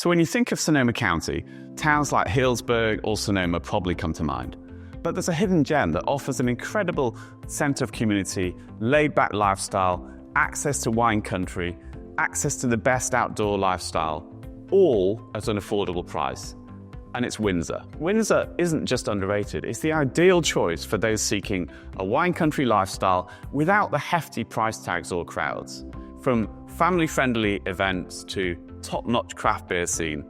So when you think of Sonoma County, towns like Healdsburg or Sonoma probably come to mind. But there's a hidden gem that offers an incredible sense of community, laid-back lifestyle, access to wine country, access to the best outdoor lifestyle, all at an affordable price. And it's Windsor. Windsor isn't just underrated, it's the ideal choice for those seeking a wine country lifestyle without the hefty price tags or crowds. From family-friendly events to top-notch craft beer scene,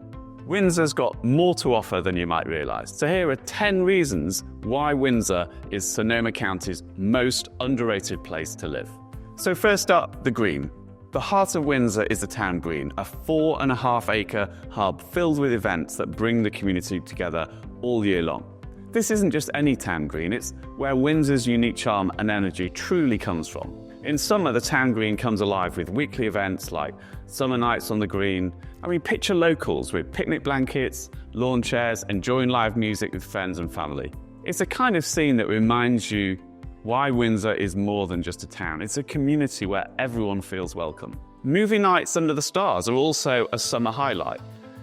Windsor's got more to offer than you might realise. So here are 10 reasons why Windsor is Sonoma County's most underrated place to live. So first up, the green. The heart of Windsor is the town green, a 4.5-acre hub filled with events that bring the community together all year long. This isn't just any town green, it's where Windsor's unique charm and energy truly comes from. In summer, the town green comes alive with weekly events like summer nights on the green. Picture locals with picnic blankets, lawn chairs, enjoying live music with friends and family. It's a kind of scene that reminds you why Windsor is more than just a town. It's a community where everyone feels welcome. Movie nights under the stars are also a summer highlight.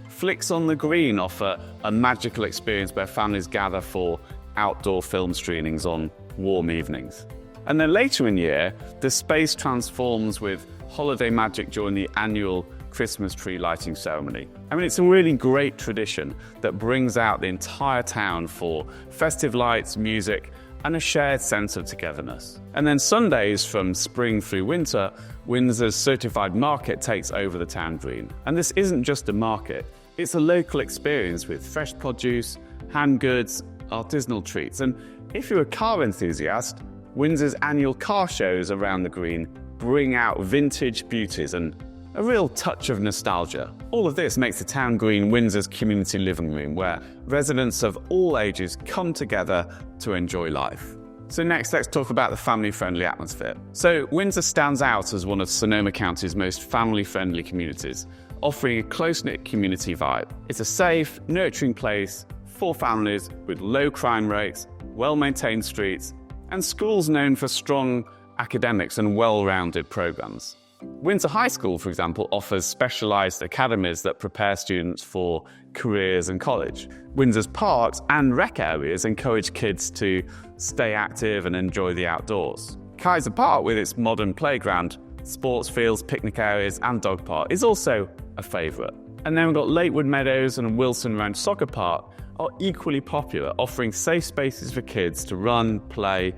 Flicks on the Green offer a magical experience where families gather for outdoor film screenings on warm evenings. And then later in the year, the space transforms with holiday magic during the annual Christmas tree lighting ceremony. It's a really great tradition that brings out the entire town for festive lights, music, and a shared sense of togetherness. And then Sundays from spring through winter, Windsor's certified market takes over the town green. And this isn't just a market, it's a local experience with fresh produce, hand goods, artisanal treats. And if you're a car enthusiast, Windsor's annual car shows around the green bring out vintage beauties and a real touch of nostalgia. All of this makes the town green Windsor's community living room where residents of all ages come together to enjoy life. So next, let's talk about the family-friendly atmosphere. So Windsor stands out as one of Sonoma County's most family-friendly communities, offering a close-knit community vibe. It's a safe, nurturing place for families with low crime rates, well-maintained streets, and schools known for strong academics and well-rounded programs. Windsor High School, for example, offers specialised academies that prepare students for careers and college. Windsor's parks and rec areas encourage kids to stay active and enjoy the outdoors. Kaiser Park, with its modern playground, sports fields, picnic areas and dog park, is also a favourite. And then we've got Lakewood Meadows and Wilson Ranch Soccer Park are equally popular, offering safe spaces for kids to run, play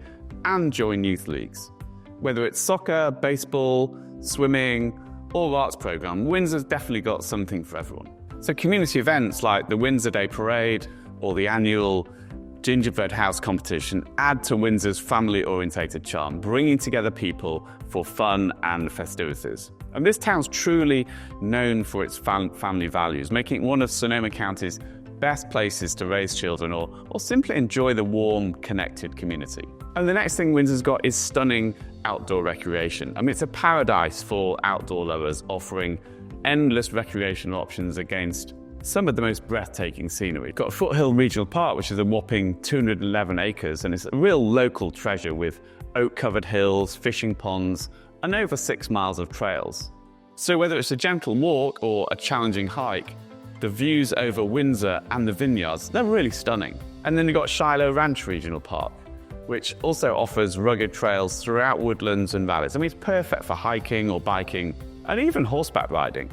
and join youth leagues. Whether it's soccer, baseball, swimming, or arts program, Windsor's definitely got something for everyone. So community events like the Windsor Day Parade or the annual Gingerbread House competition add to Windsor's family-orientated charm, bringing together people for fun and festivities. And this town's truly known for its family values, making it one of Sonoma County's best places to raise children or simply enjoy the warm, connected community. And the next thing Windsor's got is stunning outdoor recreation. It's a paradise for outdoor lovers, offering endless recreational options against some of the most breathtaking scenery. We've got Foothill Regional Park, which is a whopping 211 acres, and it's a real local treasure with oak-covered hills, fishing ponds, and over 6 miles of trails. So whether it's a gentle walk or a challenging hike, the views over Windsor and the vineyards, they're really stunning. And then you've got Shiloh Ranch Regional Park, which also offers rugged trails throughout woodlands and valleys. It's perfect for hiking or biking and even horseback riding.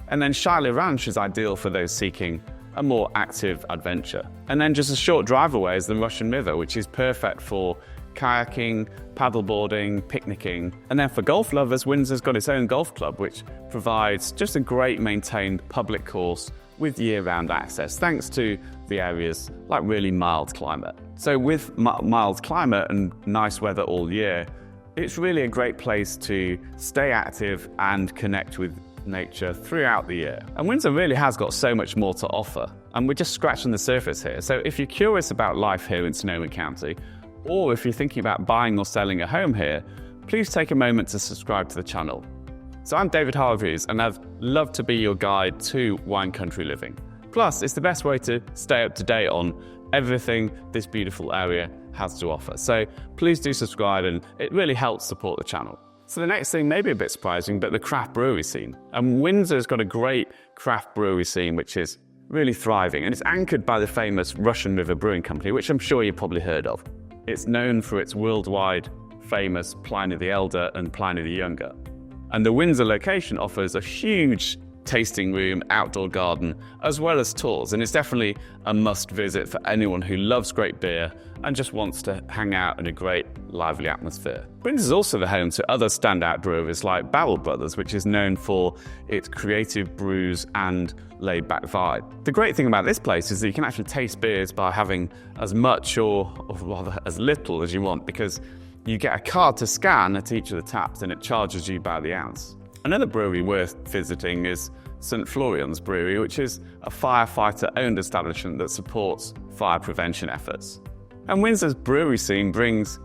And then Shiloh Ranch is ideal for those seeking a more active adventure. And then just a short drive away is the Russian River, which is perfect for kayaking, paddleboarding, picnicking. And then for golf lovers, Windsor's got its own golf club, which provides just a great maintained public course with year-round access, thanks to the area's really mild climate. So with mild climate and nice weather all year, it's really a great place to stay active and connect with nature throughout the year. And Windsor really has got so much more to offer, and we're just scratching the surface here. So if you're curious about life here in Sonoma County, or if you're thinking about buying or selling a home here, please take a moment to subscribe to the channel. So I'm David Hargreaves, and I'd love to be your guide to wine country living. Plus, it's the best way to stay up to date on everything this beautiful area has to offer. So please do subscribe, and it really helps support the channel. So the next thing may be a bit surprising, but the craft brewery scene. And Windsor's got a great craft brewery scene, which is really thriving. And it's anchored by the famous Russian River Brewing Company, which I'm sure you've probably heard of. It's known for its worldwide famous Pliny the Elder and Pliny the Younger. And the Windsor location offers a huge tasting room, outdoor garden, as well as tours. And it's definitely a must visit for anyone who loves great beer and just wants to hang out in a great, lively atmosphere. Windsor is also the home to other standout breweries like Barrel Brothers, which is known for its creative brews and laid-back vibe. The great thing about this place is that you can actually taste beers by having as much or rather as little as you want, because you get a card to scan at each of the taps and it charges you by the ounce. Another brewery worth visiting is St. Florian's Brewery, which is a firefighter-owned establishment that supports fire prevention efforts. And Windsor's brewery scene brings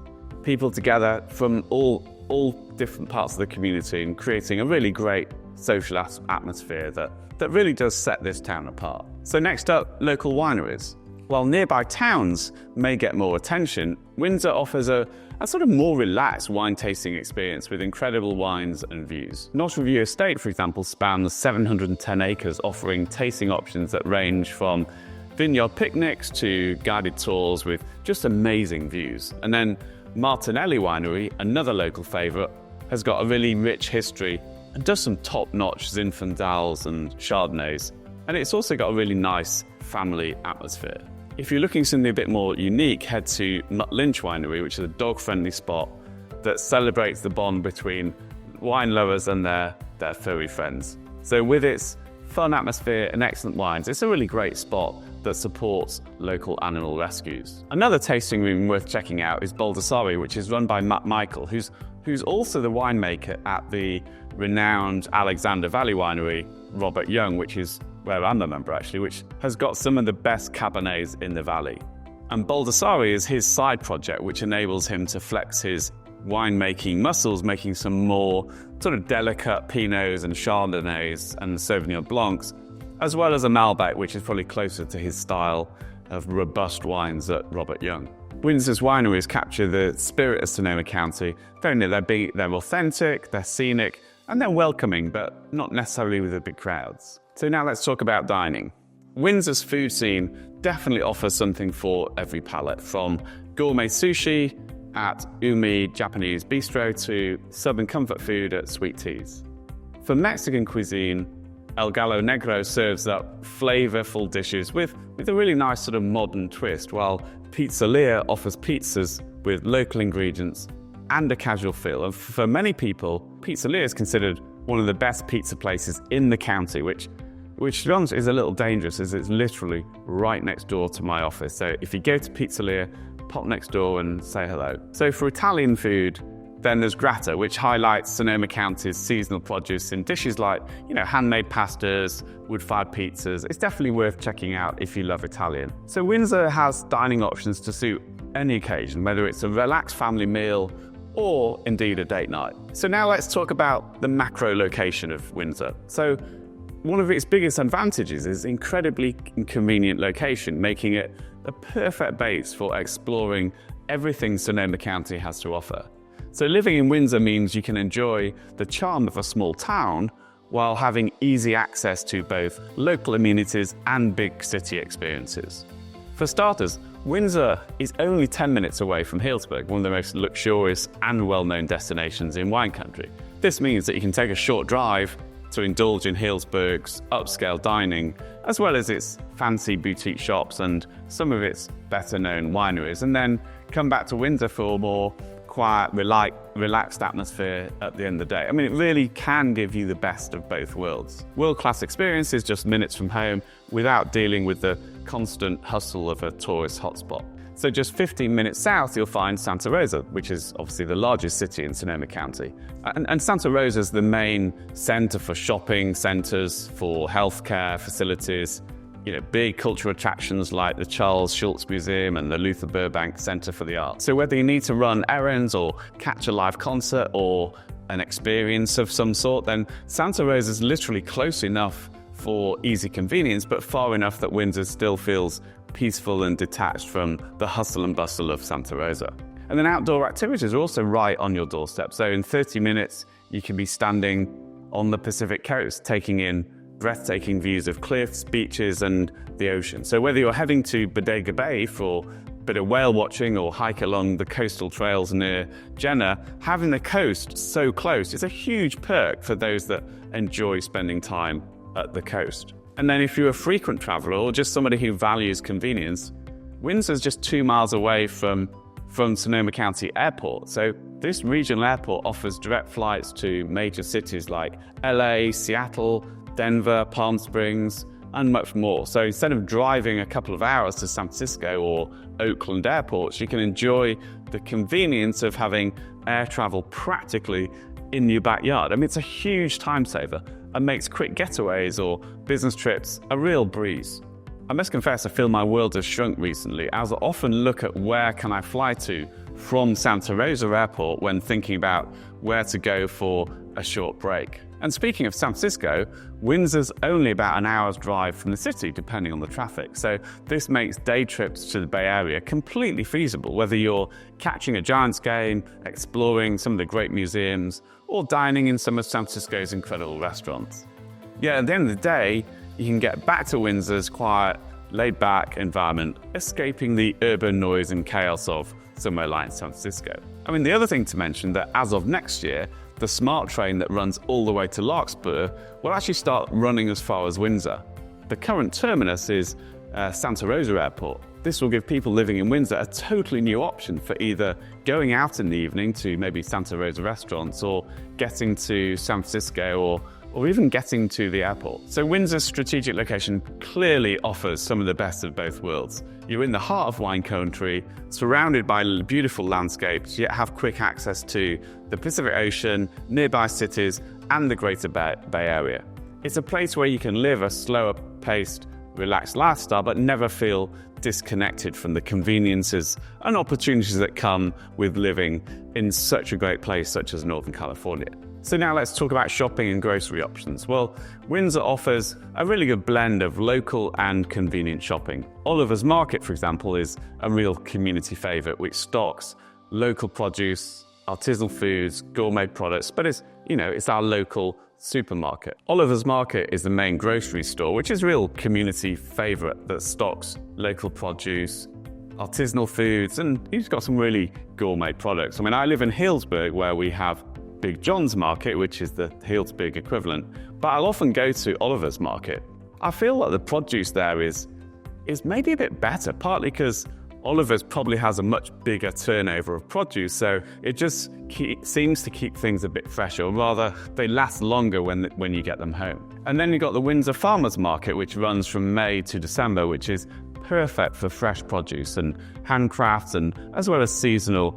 people together from all different parts of the community and creating a really great social atmosphere that really does set this town apart. So next up, local wineries. While nearby towns may get more attention, Windsor offers a sort of more relaxed wine tasting experience with incredible wines and views. North Review Estate, for example, spans 710 acres, offering tasting options that range from vineyard picnics to guided tours with just amazing views. And then Martinelli Winery, another local favourite, has got a really rich history and does some top-notch Zinfandels and Chardonnays. And it's also got a really nice family atmosphere. If you're looking for something a bit more unique, head to Mutt Lynch Winery, which is a dog-friendly spot that celebrates the bond between wine lovers and their furry friends. So with its fun atmosphere and excellent wines, it's a really great spot that supports local animal rescues. Another tasting room worth checking out is Baldassarre, which is run by Matt Michael, who's also the winemaker at the renowned Alexander Valley Winery, Robert Young, which is where I'm a member actually, which has got some of the best Cabernets in the valley. And Baldassarre is his side project, which enables him to flex his winemaking muscles, making some more sort of delicate Pinots and Chardonnays and Sauvignon Blancs, as well as a Malbec, which is probably closer to his style of robust wines at Robert Young. Windsor's wineries capture the spirit of Sonoma County. They're authentic, they're scenic, and they're welcoming, but not necessarily with the big crowds. So now let's talk about dining. Windsor's food scene definitely offers something for every palate, from gourmet sushi at Umi Japanese Bistro to southern comfort food at Sweet Teas. For Mexican cuisine, El Gallo Negro serves up flavorful dishes with a really nice sort of modern twist, while Pizzeria offers pizzas with local ingredients and a casual feel. And for many people, Pizzeria is considered one of the best pizza places in the county, which to be honest is a little dangerous, as it's literally right next door to my office. So if you go to Pizzeria, pop next door and say hello. So for Italian food, then there's Gratta, which highlights Sonoma County's seasonal produce in dishes like, handmade pastas, wood-fired pizzas. It's definitely worth checking out if you love Italian. So Windsor has dining options to suit any occasion, whether it's a relaxed family meal or indeed a date night. So now let's talk about the macro location of Windsor. So one of its biggest advantages is incredibly convenient location, making it a perfect base for exploring everything Sonoma County has to offer. So living in Windsor means you can enjoy the charm of a small town while having easy access to both local amenities and big city experiences. For starters, Windsor is only 10 minutes away from Healdsburg, one of the most luxurious and well-known destinations in wine country. This means that you can take a short drive to indulge in Healdsburg's upscale dining, as well as its fancy boutique shops and some of its better-known wineries, and then come back to Windsor for a more quiet, relaxed atmosphere at the end of the day. I mean, it really can give you the best of both worlds. World-class experiences just minutes from home without dealing with the constant hustle of a tourist hotspot. So just 15 minutes south, you'll find Santa Rosa, which is obviously the largest city in Sonoma County. And Santa Rosa is the main center for shopping centers, for healthcare facilities, big cultural attractions like the Charles Schulz Museum and the Luther Burbank Center for the Arts. So whether you need to run errands or catch a live concert or an experience of some sort, then Santa Rosa is literally close enough for easy convenience, but far enough that Windsor still feels peaceful and detached from the hustle and bustle of Santa Rosa. And then outdoor activities are also right on your doorstep. So in 30 minutes, you can be standing on the Pacific coast, taking in breathtaking views of cliffs, beaches, and the ocean. So whether you're heading to Bodega Bay for a bit of whale watching or hike along the coastal trails near Jenner, having the coast so close is a huge perk for those that enjoy spending time at the coast. And then if you're a frequent traveler or just somebody who values convenience, Windsor's just 2 miles away from Sonoma County Airport. So this regional airport offers direct flights to major cities like LA, Seattle, Denver, Palm Springs, and much more. So instead of driving a couple of hours to San Francisco or Oakland airports, you can enjoy the convenience of having air travel practically in your backyard. I mean, it's a huge time saver and makes quick getaways or business trips a real breeze. I must confess, I feel my world has shrunk recently, as I often look at where can I fly to from Santa Rosa Airport when thinking about where to go for a short break. And speaking of San Francisco, Windsor's only about an hour's drive from the city, depending on the traffic. So this makes day trips to the Bay Area completely feasible, whether you're catching a Giants game, exploring some of the great museums, or dining in some of San Francisco's incredible restaurants. Yeah, at the end of the day, you can get back to Windsor's quiet, laid-back environment, escaping the urban noise and chaos of somewhere like San Francisco. I mean, the other thing to mention that as of next year, the SMART train that runs all the way to Larkspur will actually start running as far as Windsor. The current terminus is Santa Rosa Airport. This will give people living in Windsor a totally new option for either going out in the evening to maybe Santa Rosa restaurants or getting to San Francisco or even getting to the airport. So Windsor's strategic location clearly offers some of the best of both worlds. You're in the heart of wine country, surrounded by beautiful landscapes, yet have quick access to the Pacific Ocean, nearby cities, and the greater Bay Area. It's a place where you can live a slower paced, relaxed lifestyle, but never feel disconnected from the conveniences and opportunities that come with living in such a great place such as Northern California. So now let's talk about shopping and grocery options. Well, Windsor offers a really good blend of local and convenient shopping. Oliver's Market, for example, is a real community favorite, which stocks local produce, artisanal foods, gourmet products, but it's our local supermarket. Oliver's Market is the main grocery store, which is a real community favorite that stocks local produce, artisanal foods, and you've got some really gourmet products. I mean, I live in Healdsburg, where we have Big John's Market, which is the Healdsburg equivalent, but I'll often go to Oliver's Market. I feel like the produce there is maybe a bit better, partly because Oliver's probably has a much bigger turnover of produce, so it just seems to keep things a bit fresher, or rather, they last longer when you get them home. And then you've got the Windsor Farmers Market, which runs from May to December, which is perfect for fresh produce and handcrafts, and as well as seasonal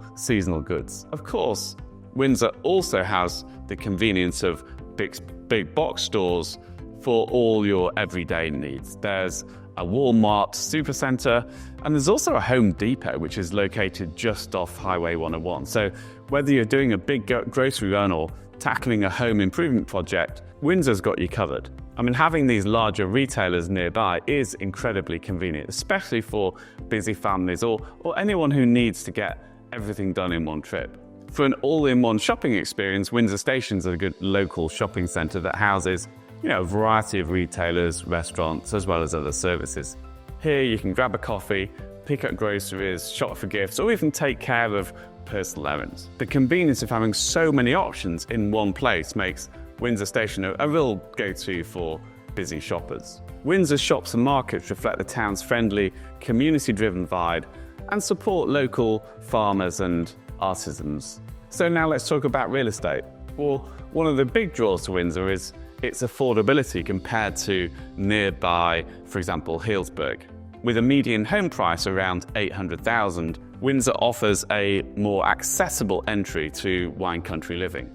goods. Of course, Windsor also has the convenience of big box stores for all your everyday needs. There's a Walmart supercenter, and there's also a Home Depot, which is located just off Highway 101. So whether you're doing a big grocery run or tackling a home improvement project, Windsor's got you covered. I mean, having these larger retailers nearby is incredibly convenient, especially for busy families or anyone who needs to get everything done in one trip. For an all-in-one shopping experience, Windsor Station's a good local shopping centre that houses a variety of retailers, restaurants, as well as other services. Here you can grab a coffee, pick up groceries, shop for gifts, or even take care of personal errands. The convenience of having so many options in one place makes Windsor Station a real go-to for busy shoppers. Windsor's shops and markets reflect the town's friendly, community-driven vibe and support local farmers and artisans. So now let's talk about real estate. Well, one of the big draws to Windsor is its affordability compared to nearby, for example, Healdsburg. With a median home price around $800,000, Windsor offers a more accessible entry to wine country living.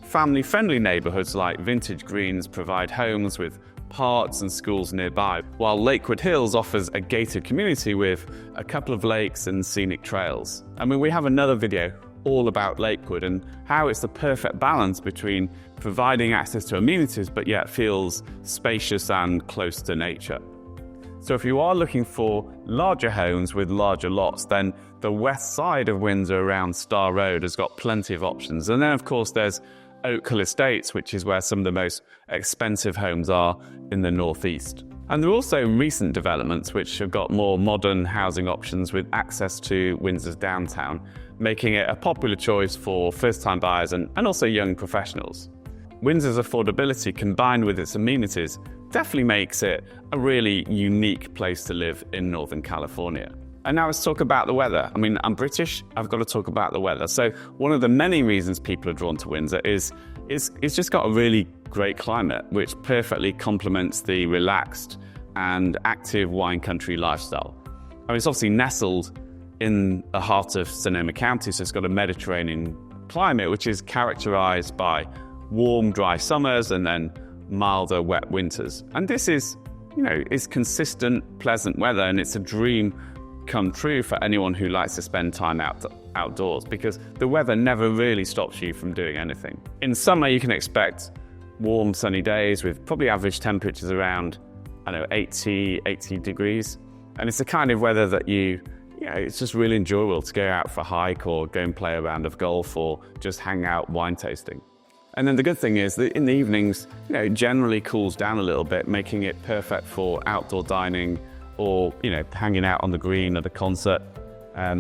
Family-friendly neighbourhoods like Vintage Greens provide homes with parks and schools nearby, while Lakewood Hills offers a gated community with a couple of lakes and scenic trails. I mean, we have another video all about Lakewood and how it's the perfect balance between providing access to amenities but yet feels spacious and close to nature. So if you are looking for larger homes with larger lots, then the west side of Windsor around Star Road has got plenty of options. And then of course there's Oakhill Estates, which is where some of the most expensive homes are in the northeast. And there are also recent developments which have got more modern housing options with access to Windsor's downtown, making it a popular choice for first-time buyers and also young professionals. Windsor's affordability combined with its amenities definitely makes it a really unique place to live in Northern California. And now let's talk about the weather. I mean, I'm British, I've got to talk about the weather. So one of the many reasons people are drawn to Windsor is it's just got a really great climate, which perfectly complements the relaxed and active wine country lifestyle. I mean, it's obviously nestled in the heart of Sonoma County, so it's got a Mediterranean climate, which is characterized by warm, dry summers and then milder, wet winters. And this is, is consistent, pleasant weather, and it's a dream come true for anyone who likes to spend time outdoors, because the weather never really stops you from doing anything. In summer, you can expect warm, sunny days with probably average temperatures around, 80 degrees. And it's the kind of weather that it's just really enjoyable to go out for a hike or go and play a round of golf or just hang out wine tasting. And then the good thing is that in the evenings, it generally cools down a little bit, making it perfect for outdoor dining or, hanging out on the green at a concert,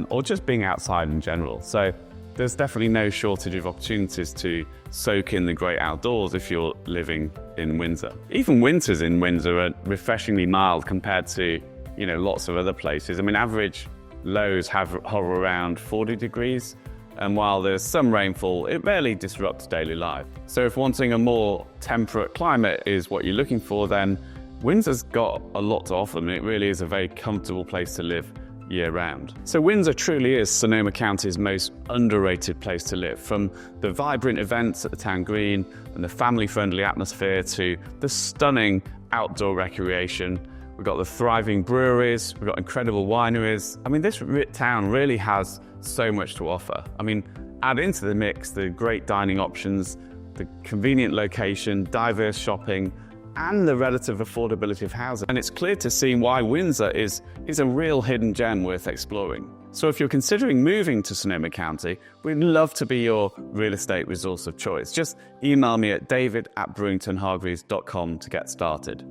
or just being outside in general. So there's definitely no shortage of opportunities to soak in the great outdoors if you're living in Windsor. Even winters in Windsor are refreshingly mild compared to, lots of other places. I mean, average lows hover around 40 degrees. And while there's some rainfall, it rarely disrupts daily life. So if wanting a more temperate climate is what you're looking for, then Windsor's got a lot to offer, and it really is a very comfortable place to live year-round. So Windsor truly is Sonoma County's most underrated place to live, from the vibrant events at the town green and the family-friendly atmosphere to the stunning outdoor recreation. We've got the thriving breweries, we've got incredible wineries. I mean, this town really has so much to offer. I mean, add into the mix the great dining options, the convenient location, diverse shopping, and the relative affordability of housing. And it's clear to see why Windsor is a real hidden gem worth exploring. So if you're considering moving to Sonoma County, we'd love to be your real estate resource of choice. Just email me at david@brewingtonhargreaves.com to get started.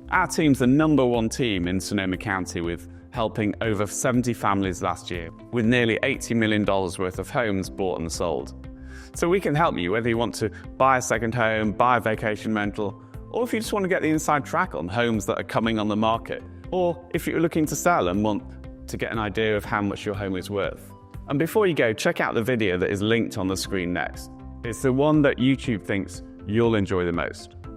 Our team's the #1 team in Sonoma County, with helping over 70 families last year, with nearly $80 million worth of homes bought and sold. So we can help you, whether you want to buy a second home, buy a vacation rental, or if you just want to get the inside track on homes that are coming on the market, or if you're looking to sell and want to get an idea of how much your home is worth. And before you go, check out the video that is linked on the screen next. It's the one that YouTube thinks you'll enjoy the most.